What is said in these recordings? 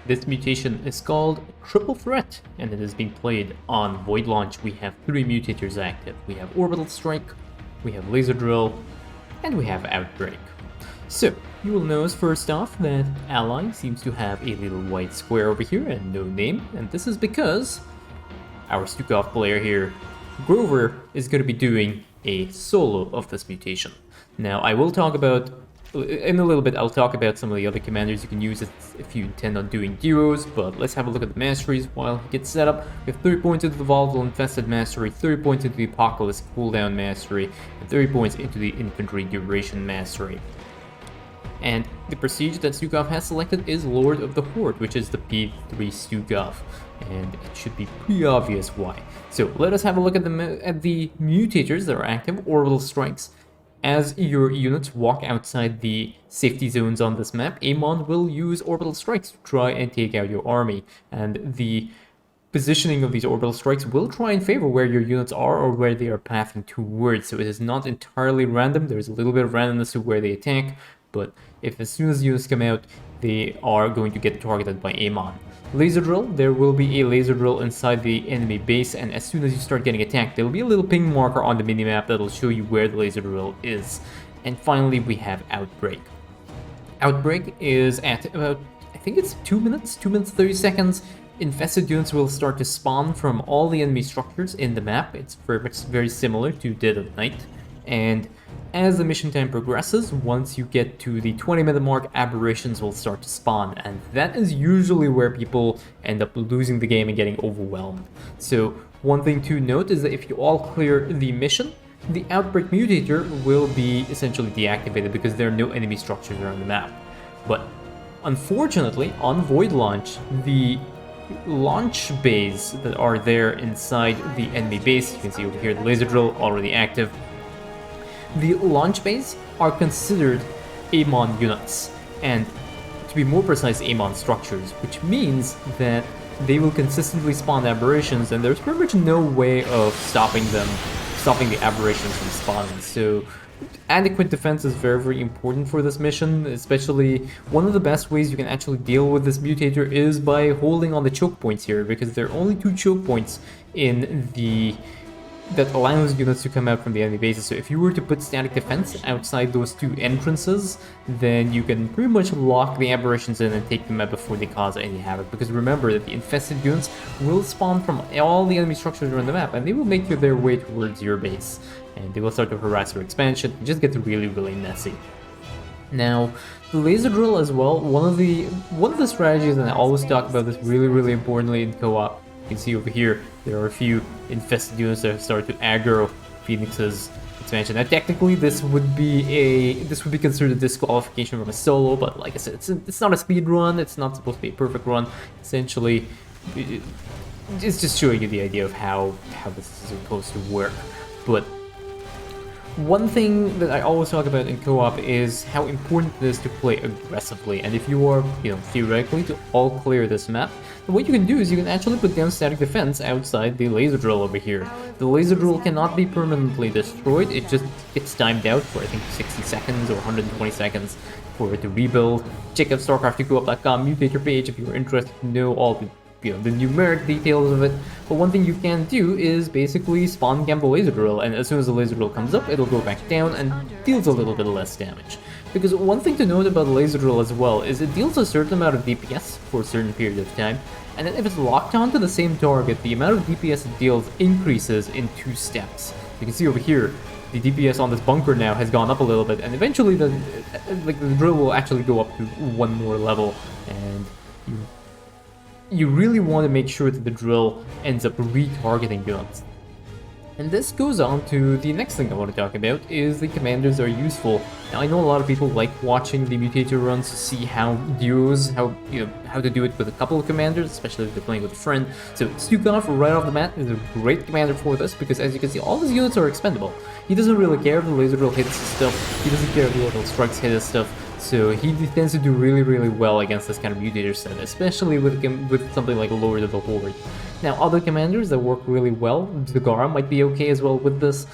This mutation is called Triple Threat, and it is being played on Void Launch. We have 3 mutators active. We have Orbital Strike, we have Laser Drill, and we have Outbreak. So, you will notice first off that Ally seems to have a little white square over here and no name, and this is because our Stukov player here, Grover, is going to be doing a solo of this mutation. Now, I will talk about, in a little bit, I'll talk about some of the other commanders you can use if you intend on doing duos, but let's have a look at the masteries while he gets set up. We have 30 points into the Volatile Infested Mastery, 30 points into the Apocalypse Cooldown Mastery, and 30 points into the Infantry Duration Mastery. And the prestige that Stukov has selected is Lord of the Horde, which is the P3 Stukov, and it should be pretty obvious why. So let us have a look at the mutators that are active, Orbital Strikes. As your units walk outside the safety zones on this map, Amon will use Orbital Strikes to try and take out your army, and the positioning of these Orbital Strikes will try and favor where your units are or where they are pathing towards, so it is not entirely random. There's a little bit of randomness to where they attack, but if as soon as units come out, they are going to get targeted by Amon. Laser Drill, there will be a Laser Drill inside the enemy base, and as soon as you start getting attacked, there will be a little ping marker on the minimap that will show you where the Laser Drill is. And finally, we have Outbreak. Outbreak is at about, I think it's 2 minutes 30 seconds. Infested units will start to spawn from all the enemy structures in the map. It's very similar to Dead of Night. And as the mission time progresses, once you get to the 20-minute mark, aberrations will start to spawn, and that is usually where people end up losing the game and getting overwhelmed. So one thing to note is that if you all clear the mission, the Outbreak Mutator will be essentially deactivated because there are no enemy structures around the map. But unfortunately, on Void Launch, the launch bays that are there inside the enemy base, you can see over here the Laser Drill already active, the launch bays are considered Amon units, and to be more precise, Amon structures, which means that they will consistently spawn aberrations, and there's pretty much no way of stopping the aberrations from spawning. So adequate defense is very important for this mission, especially one of the best ways you can actually deal with this mutator is by holding on the choke points here, because there are only 2 choke points in the that allows units to come out from the enemy bases. So if you were to put static defense outside those 2 entrances, then you can pretty much lock the aberrations in and take them out before they cause any havoc. Because remember that the infested units will spawn from all the enemy structures around the map, and they will make their way towards your base, and they will start to harass your expansion and just get really messy. Now, the Laser Drill as well, one of the strategies, and I always talk about this really importantly in co-op. You can see over here, there are a few infested units that have started to aggro Phoenix's expansion. Now, technically, this would be considered a disqualification from a solo, but like I said, it's not a speed run. It's not supposed to be a perfect run. Essentially, it's just showing you the idea of how this is supposed to work. But one thing that I always talk about in co-op is how important it is to play aggressively, and if you are, theoretically to all clear this map, then what you can do is you can actually put down static defense outside the Laser Drill over here. The Laser Drill cannot be permanently destroyed, it just gets timed out for I think 60 seconds or 120 seconds for it to rebuild. Check out Starcraft.com mutator page if you're interested to know all the numeric details of it. But one thing you can do is basically spawn camp the Laser Drill, and as soon as the Laser Drill comes up, it'll go back down and deals a little bit less damage. Because one thing to note about the Laser Drill as well is it deals a certain amount of DPS for a certain period of time, and then if it's locked onto the same target, the amount of DPS it deals increases in 2 steps. You can see over here, the DPS on this bunker now has gone up a little bit, and eventually the drill will actually go up to 1 more level, and you really want to make sure that the drill ends up retargeting units. And this goes on to the next thing I want to talk about, is the commanders are useful. Now, I know a lot of people like watching the mutator runs to see how duos, how to do it with a couple of commanders, especially if they're playing with a friend. So Stukov right off the bat is a great commander for this, because as you can see, all his units are expendable. He doesn't really care if the Laser Drill hits his stuff, he doesn't care if the Orbital Strikes hit his stuff, so he tends to do really well against this kind of mutator set, especially with something like Lord of the Horde. Now, other commanders that work really well, Zagara might be okay as well with this.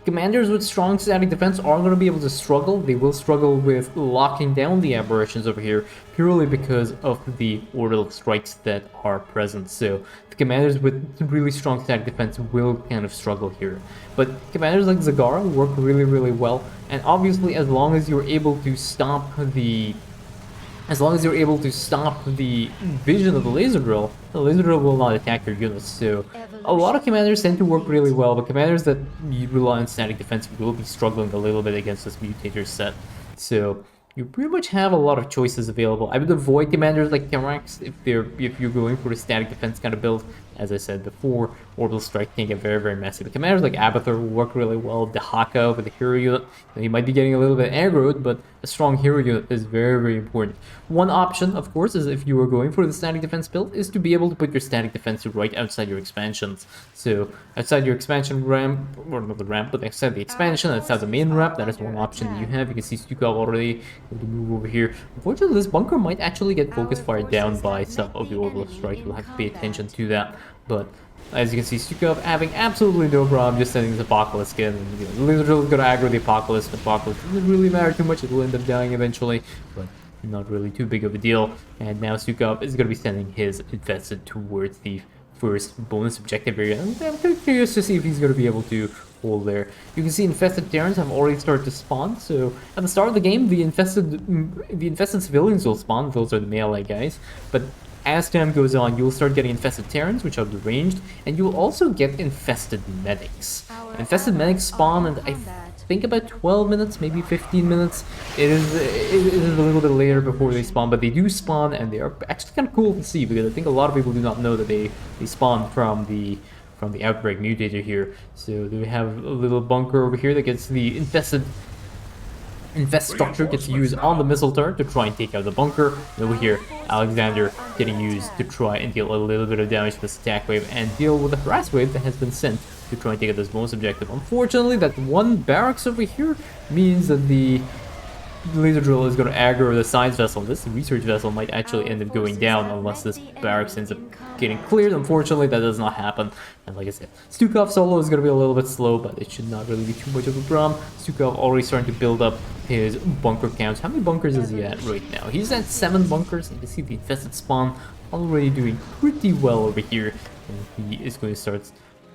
Commanders with strong static defense are going to be able to struggle. They will struggle with locking down the aberrations over here purely because of the orbital strikes that are present. So the commanders with really strong static defense will kind of struggle here. But commanders like Zagara work really, really well. And obviously, as long as you're able to stop the vision of the laser drill will not attack your units. So a lot of commanders tend to work really well, but commanders that rely on static defense will be struggling a little bit against this mutator set. So you pretty much have a lot of choices available. I would avoid commanders like Karax if you're going for a static defense kind of build. As I said before, Orbital Strike can get very, very messy. But commanders like Abathur will work really well. The Haka with the hero unit, he might be getting a little bit aggroed, but a strong hero unit is very, very important. One option, of course, is if you are going for the static defense build, is to be able to put your static defense right outside your expansions. So outside your expansion ramp, or not the ramp, but outside the expansion, outside the main ramp, that is one option that you have. You can see Stukov already able to move over here. Unfortunately, this bunker might actually get focus fired down by some of the Orbital Strike. You'll have to pay attention to that. But as you can see, Stukov having absolutely no problem just sending this Apocalypse skin. You know, the laser drill is going to aggro the Apocalypse. The Apocalypse doesn't really matter too much. It will end up dying eventually, but not really too big of a deal. And now Stukov is going to be sending his Infested towards the first bonus objective area. And I'm kind of curious to see if he's going to be able to hold there. You can see Infested Terrans have already started to spawn. So at the start of the game, the infested civilians will spawn. Those are the melee guys. But as time goes on, you'll start getting Infested Terrans, which are the ranged, and you'll also get Infested Medics. Infested Medics spawn, and I think about 12 minutes, maybe 15 minutes. It is a little bit later before they spawn, but they do spawn, and they are actually kind of cool to see, because I think a lot of people do not know that they spawn from the Outbreak mutator here. So we have a little bunker over here that gets the Infest structure gets used on the missile turret to try and take out the bunker. And over here, Alexander getting used to try and deal a little bit of damage to this attack wave and deal with the harass wave that has been sent to try and take out this bonus objective. Unfortunately, that one barracks over here means that the laser drill is going to aggro the science vessel. This research vessel might actually end up going down unless this barracks ends up getting cleared. Unfortunately, that does not happen. And like I said, Stukov solo is going to be a little bit slow, but it should not really be too much of a problem. Stukov already starting to build up his bunker counts. How many bunkers is he at right now? He's at 7 bunkers. You can see the infested spawn already doing pretty well over here. And he is going to start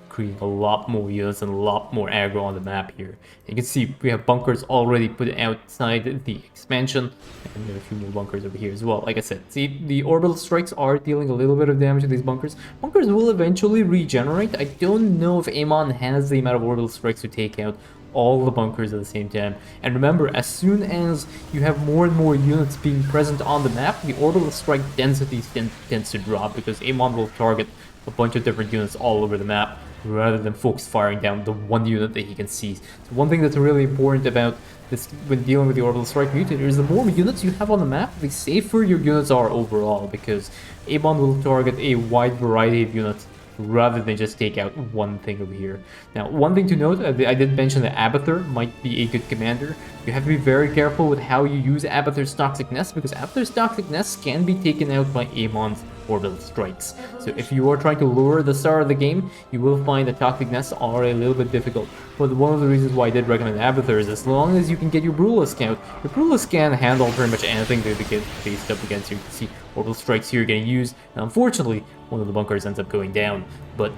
creating a lot more units and a lot more aggro on the map here. You can see we have bunkers already put outside the expansion, and there are a few more bunkers over here as well. Like I said, see, the orbital strikes are dealing a little bit of damage to these bunkers. Bunkers will eventually regenerate. I don't know if Amon has the amount of orbital strikes to take out all the bunkers at the same time. And remember, as soon as you have more and more units being present on the map, the orbital strike density tends to drop, because Amon will target a bunch of different units all over the map, rather than focus firing down the one unit that he can see. So one thing that's really important about this when dealing with the Orbital Strike Mutator is the more units you have on the map, the safer your units are overall, because Amon will target a wide variety of units rather than just take out one thing over here. Now, one thing to note, I did mention that Abathur might be a good commander. You have to be very careful with how you use Abathur's Toxic Nest, because Abathur's Toxic Nest can be taken out by Amon's orbital strikes. So if you are trying to lure the start of the game, you will find that Toxic Nests are a little bit difficult. But one of the reasons why I did recommend Abathur is as long as you can get your Brutalist count, your Brutalist can handle pretty much anything that they get faced up against. You can see orbital strikes here getting used, and unfortunately, one of the bunkers ends up going down. But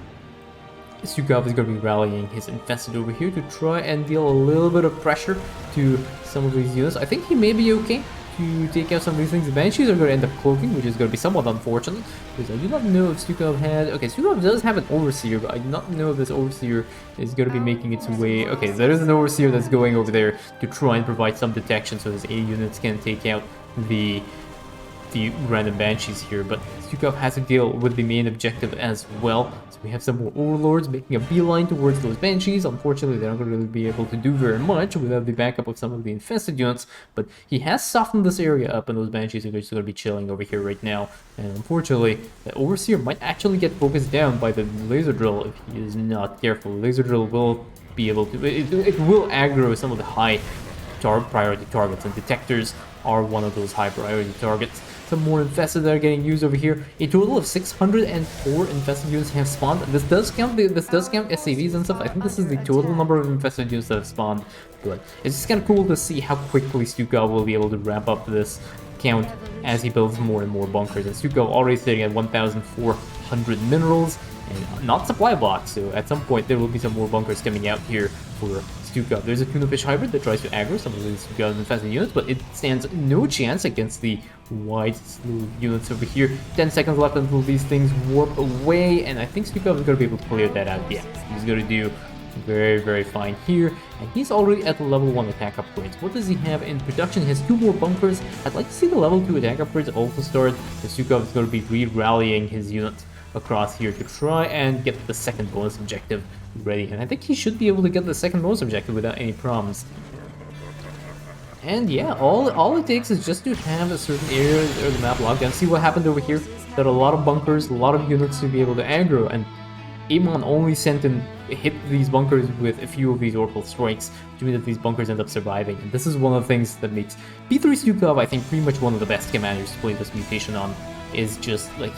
Stukov is going to be rallying his Infested over here to try and deal a little bit of pressure to some of these units. I think he may be okay to take out some of these things. The Banshees are going to end up cloaking, which is going to be somewhat unfortunate, because I do not know if Stukov had... Okay, Stukov does have an Overseer, but I do not know if this Overseer is going to be making its way... Okay, there is an Overseer that's going over there to try and provide some detection so his 80 units can take out the random Banshees here, but Stukov has to deal with the main objective as well. So we have some more Overlords making a beeline towards those Banshees. Unfortunately, they're not going to really be able to do very much without the backup of some of the infested units, but he has softened this area up, and those Banshees are just going to be chilling over here right now. And unfortunately, the Overseer might actually get focused down by the Laser Drill if he is not careful. The Laser Drill will be able to... It will aggro some of the high priority targets, and Detectors are one of those high priority targets. some more infested that are getting used over here. A total of 604 infested units have spawned. This does count SCVs and stuff. I think this is the total number of infested units that have spawned. But it's just kind of cool to see how quickly Stukov will be able to ramp up this count as he builds more and more bunkers. And Stukov already sitting at 1,400 minerals and not supply blocks. So at some point there will be some more bunkers coming out here for Stukov. There's a tuna fish hybrid that tries to aggro some of these Stukov infested units, but it stands no chance against the wide slew units over here. 10 seconds left until these things warp away, and I think Stukov is going to be able to clear that out. Yeah, he's going to do very fine here, and he's already at level 1 attack upgrades. What does he have in production? He has 2 more bunkers. I'd like to see the level 2 attack upgrades also start. Stukov is going to be re-rallying his units across here to try and get the second bonus objective ready, and I think he should be able to get the second bonus objective without any problems. And yeah, all it takes is just to have a certain area of the map locked down. See what happened over here? There are a lot of bunkers, a lot of units to be able to aggro, and Amon only hit these bunkers with a few of these orbital strikes, which means that these bunkers end up surviving. And this is one of the things that makes P3 Stukov, I think, pretty much one of the best commanders to play this mutation on. Is just like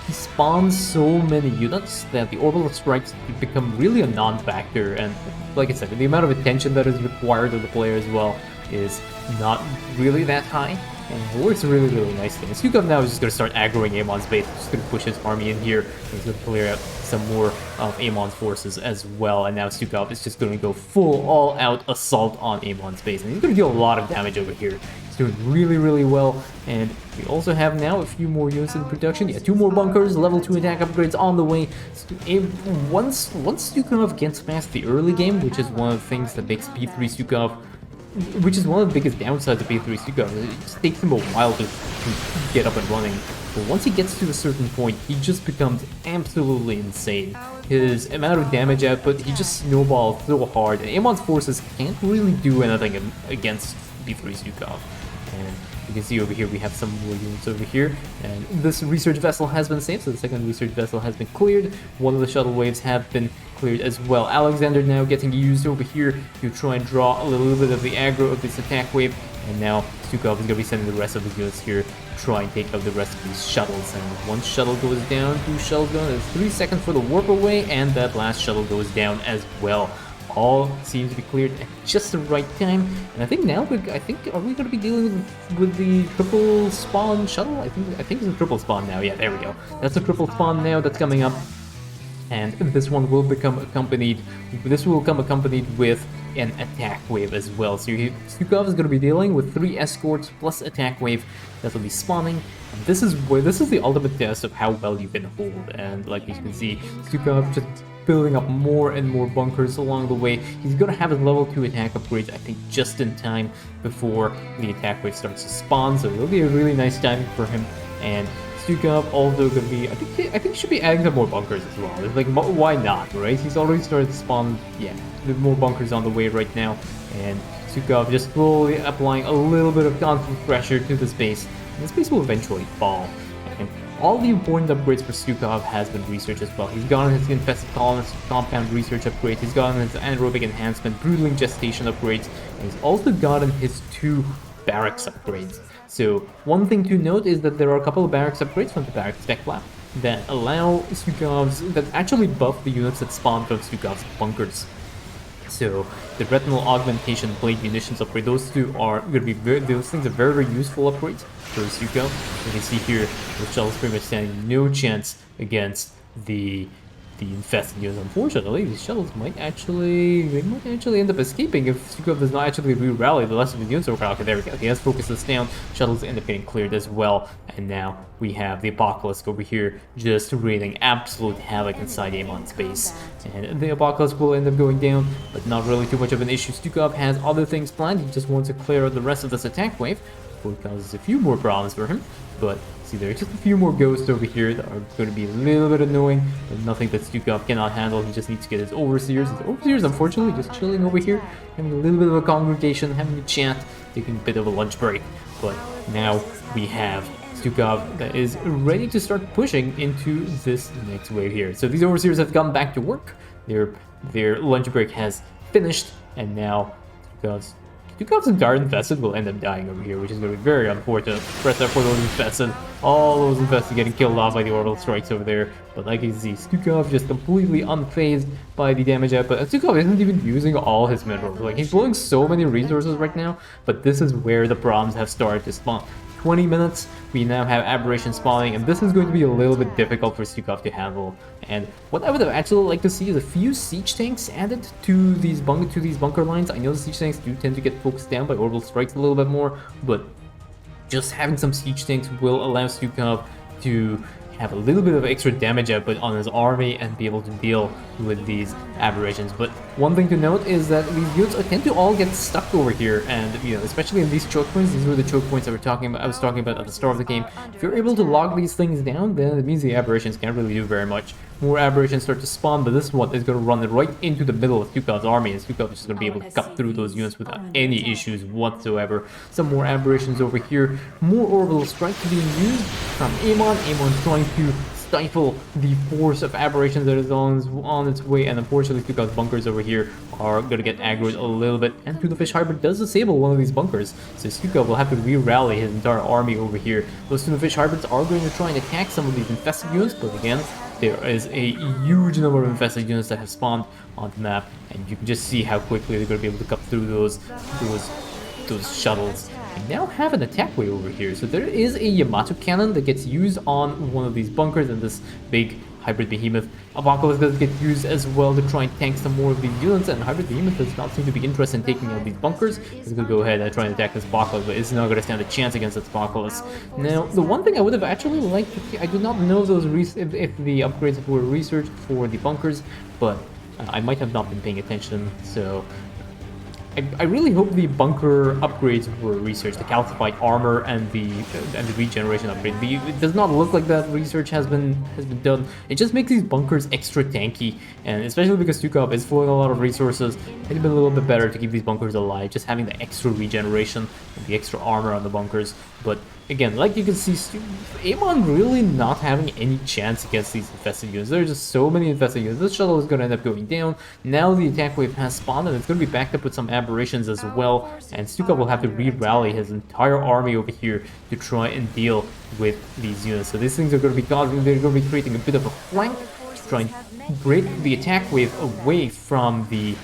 he spawns so many units that the orbital strikes become really a non-factor, and like I said, the amount of attention that is required of the player as well is not really that high, and it works really nicely. And Stukov now is just going to start aggroing Amon's base. He's just going to push his army in here, and he's going to clear out some more of Amon's forces as well. And now Stukov is just going to go full all-out assault on Amon's base, and he's going to deal a lot of damage over here. He's doing really well, and we also have now a few more units in production. Yeah, 2 more bunkers, level 2 attack upgrades on the way. Once Stukov gets past the early game, which is one of the things that makes P3 Stukov, which is one of the biggest downsides of P3 Stukov, it just takes him a while to get up and running. But once he gets to a certain point, he just becomes absolutely insane. His amount of damage output, he just snowballs so hard, and Amon's forces can't really do anything against P3 Stukov. And you can see over here we have some more units over here, and this research vessel has been saved, so the second research vessel has been cleared. One of the shuttle waves have been cleared as well. Alexander now getting used over here to try and draw a little bit of the aggro of this attack wave, and now Stukov is going to be sending the rest of his units here to try and take out the rest of these shuttles. And one shuttle goes down, 2 shuttles down, there's 3 seconds for the warp away, and that last shuttle goes down as well. All seems to be cleared at just the right time, and I think now are we going to be dealing with the triple spawn shuttle? I think it's a triple spawn now. Yeah, there we go. That's a triple spawn now that's coming up, and this one will become accompanied. This will come accompanied with an attack wave as well. So Stukov is going to be dealing with 3 escorts plus attack wave that will be spawning. And this is the ultimate test of how well you can hold. And like you can see, Stukov just building up more and more bunkers along the way. He's going to have his level 2 attack upgrades, I think, just in time before the attack wave starts to spawn. So it'll be a really nice timing for him. And Stukov also going to be, I think he should be adding some more bunkers as well. It's like, why not, right? He's already started to spawn, yeah, with more bunkers on the way right now. And Stukov just slowly applying a little bit of constant pressure to the space. And the space will eventually fall. And all the important upgrades for Stukov has been researched as well. He's gotten his infested colonist compound research upgrades, he's gotten his anaerobic enhancement, broodling gestation upgrades, and he's also gotten his 2 barracks upgrades. So one thing to note is that there are a couple of barracks upgrades from the barracks tech lab that allow that actually buff the units that spawn from Stukov's bunkers. So the retinal augmentation blade munitions upgrade, those 2 are going to be those things are very useful upgrades for Stukov. You can see here the shuttle's pretty much standing no chance against the infested units. Unfortunately, these shuttles might actually end up escaping if Stukov does not actually re-rally the rest of his units over. Okay, there we go. He has focused this down. Shuttles end up getting cleared as well. And now we have the Apocalypse over here just wreaking absolute havoc inside Amon's base. And the Apocalypse will end up going down, but not really too much of an issue. Stukov has other things planned. He just wants to clear out the rest of this attack wave, which causes a few more problems for him. But see, there are just a few more ghosts over here that are going to be a little bit annoying, but nothing that Stukov cannot handle. He just needs to get his overseers. His overseers, unfortunately, just chilling over here, having a little bit of a congregation, having a chat, taking a bit of a lunch break. But now we have Stukov that is ready to start pushing into this next wave here. So these overseers have gone back to work. Their lunch break has finished, and now Stukov's Stukov's entire infested will end up dying over here, which is going to be very unfortunate. Press F for those infested. All those infested getting killed off by the orbital strikes over there. But like you can see, Stukov just completely unfazed by the damage output. And Stukov isn't even using all his minerals. Like, he's blowing so many resources right now, but this is where the problems have started to spawn. 20 minutes, we now have aberration spawning, and this is going to be a little bit difficult for Stukov to handle. And what I would have actually liked to see is a few siege tanks added to these bunker lines. I know the siege tanks do tend to get focused down by orbital strikes a little bit more, but just having some siege tanks will allow Stukov to have a little bit of extra damage output on his army and be able to deal with these aberrations. But one thing to note is that these units tend to all get stuck over here, and especially in these choke points. These were the choke points I was talking about at the start of the game. If you're able to lock these things down, then it means the aberrations can't really do very much. More aberrations start to spawn, but this one is going to run right into the middle of Stukov's army, and Stukov is just going to be able to cut through those units without any issues whatsoever. Some more aberrations over here, more orbital strikes being used from Amon. Amon trying to stifle the force of aberrations that is on its way, and unfortunately Stukov's bunkers over here are going to get aggroed a little bit, and the Fish Hybrid does disable one of these bunkers, so Stukov will have to re-rally his entire army over here. Those Fish Hybrids are going to try and attack some of these infested units, but again, there is a huge number of infested units that have spawned on the map, and you can just see how quickly they're going to be able to cut through those shuttles. We now have an attack wave over here, so there is a Yamato cannon that gets used on one of these bunkers, and this big Hybrid Behemoth. Apocalypse does get used as well to try and tank some more of these units, and Hybrid Behemoth does not seem to be interested in taking out these bunkers. He's going to go ahead and try and attack this Apocalypse, but it's not going to stand a chance against this Apocalypse. Now, the one thing I would have actually liked to see, I do not know if the upgrades were researched for the bunkers, but I might have not been paying attention, so I really hope the bunker upgrades were researched, the calcified armor and the regeneration upgrade. It does not look like that research has been done. It just makes these bunkers extra tanky, and especially because Stukov is flowing a lot of resources, it'd been a little bit better to keep these bunkers alive, just having the extra regeneration and the extra armor on the bunkers. But again, like you can see, Amon really not having any chance against these infested units. There are just so many infested units. This shuttle is going to end up going down. Now the attack wave has spawned, and it's going to be backed up with some aberrations as well. And Stukov will have to re-rally his entire army over here to try and deal with these units. So these things are going to be they're going to be creating a bit of a flank to try and break the attack wave away from the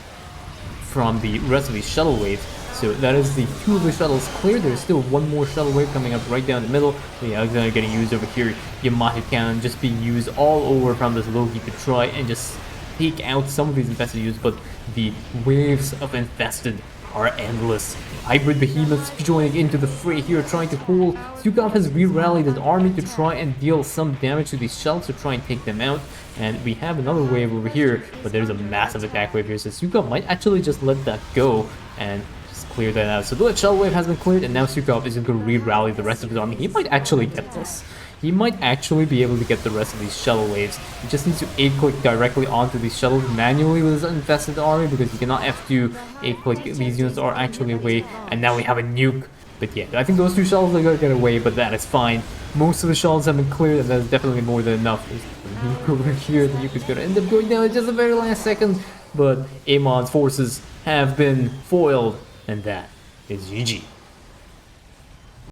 rest of these shuttle waves. So that is the two of the shuttles cleared. There's still one more shuttle wave coming up right down the middle. The Alexander getting used over here. Yamato cannon just being used all over from this Loki to try and just take out some of these infested units, but the waves of infested are endless. Hybrid Behemoths joining into the fray here, trying to hold. Stukov has re-rallied his army to try and deal some damage to these shells to try and take them out. And we have another wave over here, but there's a massive attack wave here, so Stukov might actually just let that go and clear that out. So the shell wave has been cleared, and now Stukov is going to re-rally the rest of his army. He might actually get this. He might actually be able to get the rest of these shuttle waves. He just needs to A-click directly onto these shuttles manually with his infested army, because he cannot F2 A-click. These units are actually away, and now we have a nuke. But yeah, I think those two shuttles are going to get away, but that is fine. Most of the shuttles have been cleared, and that is definitely more than enough. There's a nuke over here. The nuke is going to end up going down at just the very last second, but Amon's forces have been foiled, and that is GG.